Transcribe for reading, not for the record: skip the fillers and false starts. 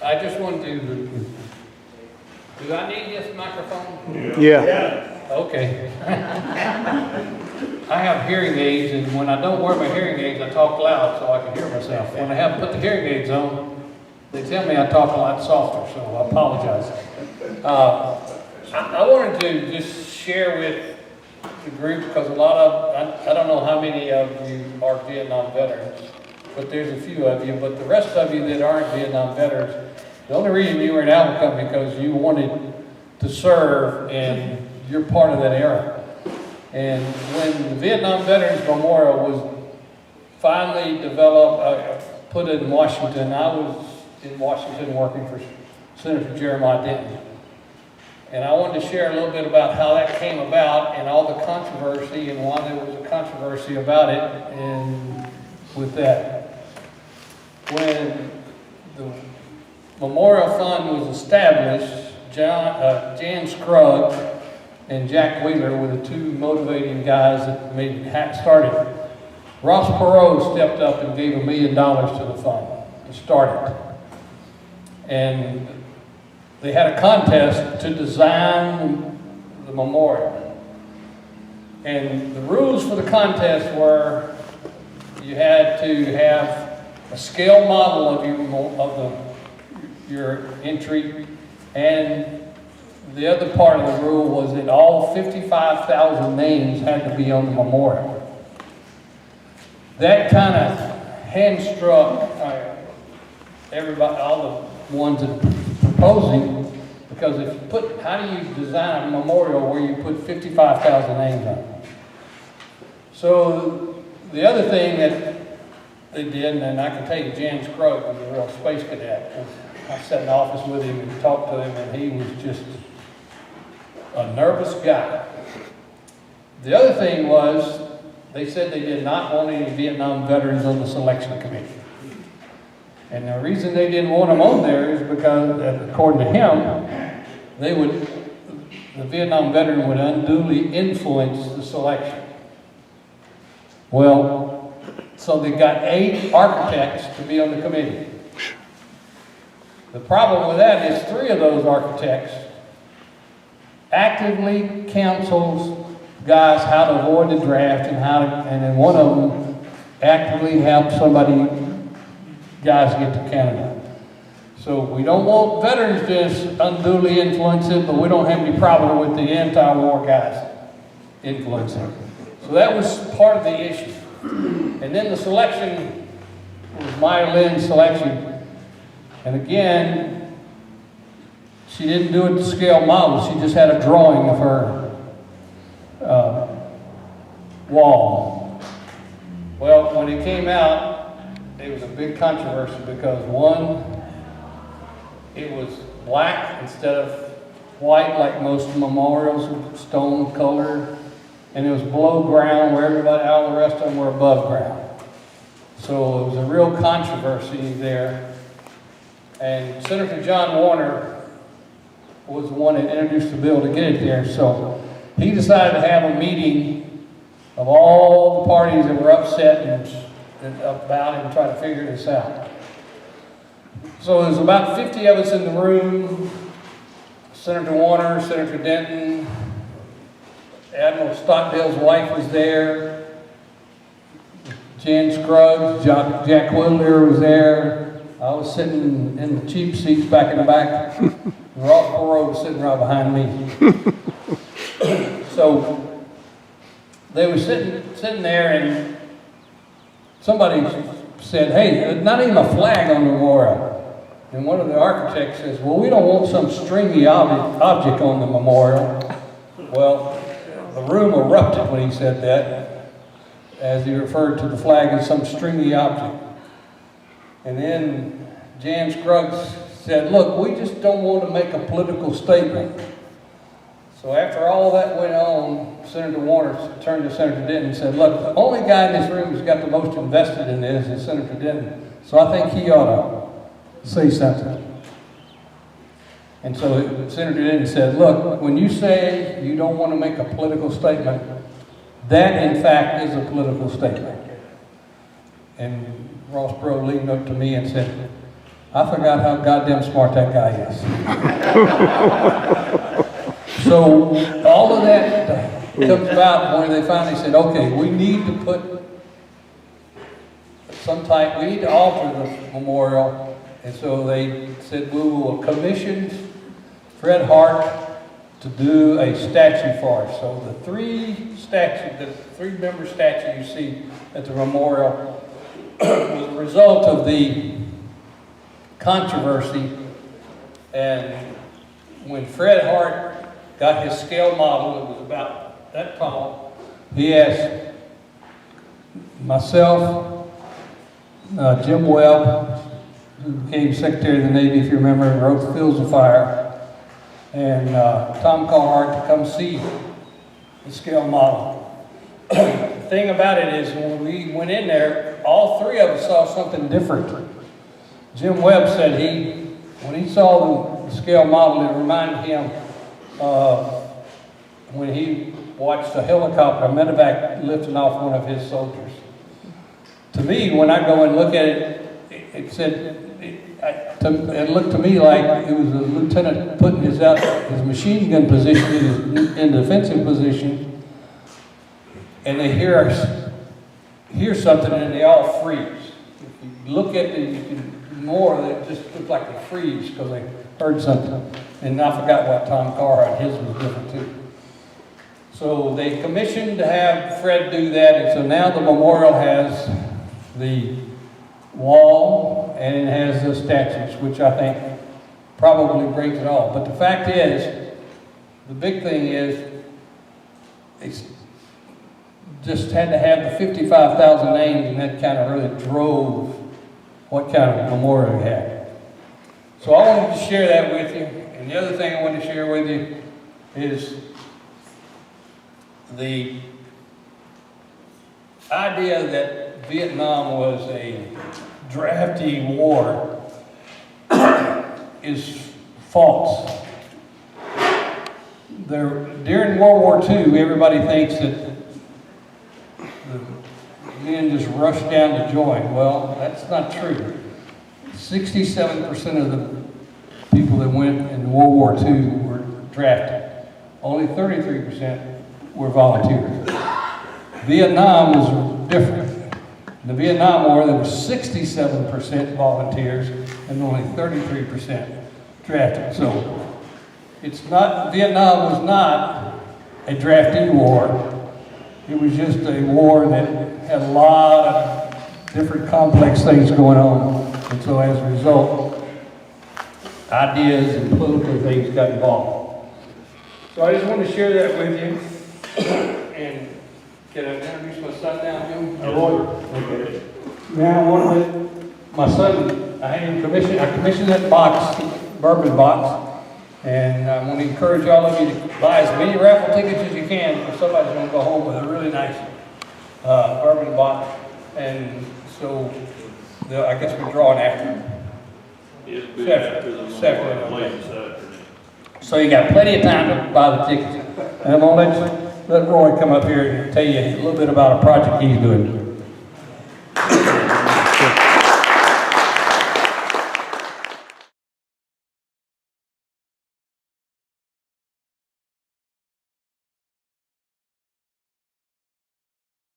I just wanted to, do I need this microphone? Yeah. Okay. I have hearing aids, and when I don't wear my hearing aids, I talk loud so I can hear myself. When I have put the hearing aids on, they tell me I talk a lot softer, so I apologize. I wanted to just share with the group, because a lot of, I don't know how many of you are Vietnam veterans, but there's a few of you, but the rest of you that aren't Vietnam veterans, the only reason you were in Albuquerque because you wanted to serve and you're part of that era. And when the Vietnam Veterans Memorial was finally developed, put in Washington, I was in Washington working for Senator Jeremiah Denton. And I wanted to share a little bit about how that came about and all the controversy and why there was a controversy about it and with that. When the Memorial Fund was established, Jan Scruggs and Jack Wheeler were the two motivating guys that made it started. Ross Perot stepped up and gave $1 million to the fund to start it. And they had a contest to design the memorial. And the rules for the contest were you had to have a scale model of your entry, and the other part of the rule was that all 55,000 names had to be on the memorial. That kind of hand-struck everybody, all the ones that proposing, because if you put, how do you design a memorial where you put 55,000 names on it? So the other thing that they did, and I can tell you, Jan Scruggs was a real space cadet. I sat in the office with him and talked to him, and he was just a nervous guy. The other thing was, they said they did not want any Vietnam veterans on the selection committee. And the reason they didn't want them on there is because, according to him, the Vietnam veteran would unduly influence the selection. Well, so they got 8 architects to be on the committee. The problem with that is 3 of those architects actively counsels guys how to avoid the draft and then one of them actively helps guys get to Canada. So we don't want veterans just unduly influence it, but we don't have any problem with the anti-war guys influencing. So that was part of the issue. And then the selection was Maya Lynn's selection. And again, she didn't do it to scale model. She just had a drawing of her wall. Well, when it came out, it was a big controversy because one, it was black instead of white like most memorials are stone colored, and it was below ground where all the rest of them were above ground. So it was a real controversy there. And Senator John Warner was the one that introduced the bill to get it there. So he decided to have a meeting of all the parties that were upset about it and try to figure this out. So there's about 50 of us in the room. Senator Warner, Senator Denton, Admiral Stockdale's wife was there. Jan Scruggs, Jack Wheeler was there. I was sitting in the cheap seats back in the back. Ross Perot was sitting right behind me. So they were sitting there, and somebody said, "Hey, there's not even a flag on the memorial." And one of the architects says, "Well, we don't want some stringy object on the memorial." Well, the room erupted when he said that, as he referred to the flag as some stringy object. And then Jan Scruggs said, "Look, we just don't want to make a political statement." So after all that went on, Senator Warner turned to Senator Denton and said, "Look, the only guy in this room who's got the most invested in this is Senator Denton. So I think he ought to say something." And so Senator Denton said, "Look, when you say you don't want to make a political statement, that in fact is a political statement." And Ross Perot leaned up to me and said, I forgot how goddamn smart that guy is. So all of that comes about when they finally said, okay, we need to put we need to alter the memorial. And so they said, we will commission Fred Hart to do a statue for us. So the three member statue you see at the memorial was a result of the controversy. And when Fred Hart got his scale model, it was about that tall, he asked myself, Jim Webb, who became Secretary of the Navy, if you remember, and wrote The Fields of Fire, and Tom Carhart to come see the scale model. The thing about it is, when we went in there, all three of us saw something different. Jim Webb said when he saw the scale model, it reminded him when he watched a helicopter, a medevac, lifting off one of his soldiers. To me, when I go and look at it, it looked to me like it was a lieutenant putting his his machine gun position in defensive position, and they hear something and they all freeze. If you look at they just look like they freeze because they heard something. And I forgot what Tom Carhart, his was different too. So they commissioned to have Fred do that, and so now the memorial has the wall and it has the statues, which I think probably brings it all. But the fact is, the big thing is, they just had to have the 55,000 names, and that kind of really drove what kind of memorial we had. So I wanted to share that with you. And the other thing I wanted to share with you is the idea that Vietnam was a drafty war is false. During World War II, everybody thinks that the men just rushed down to join. Well, that's not true. 67% of the people that went in World War II were drafted. Only 33% were volunteers. Vietnam was different. In the Vietnam War, there were 67% volunteers and only 33% drafted. So Vietnam was not a draftee war. It was just a war that had a lot of different complex things going on. And so as a result, ideas and political things got involved. So I just want to share that with you. And can I introduce my son now, Jim? Okay. Now I want to let my son, I commissioned that box, bourbon box, and I want to encourage all of you to buy as many raffle tickets as you can, because somebody's going to go home with a really nice bourbon box. And so I guess we're drawing after. Saturday. So you got plenty of time to buy the tickets. And I'm going to let Roy come up here and tell you a little bit about a project he's doing.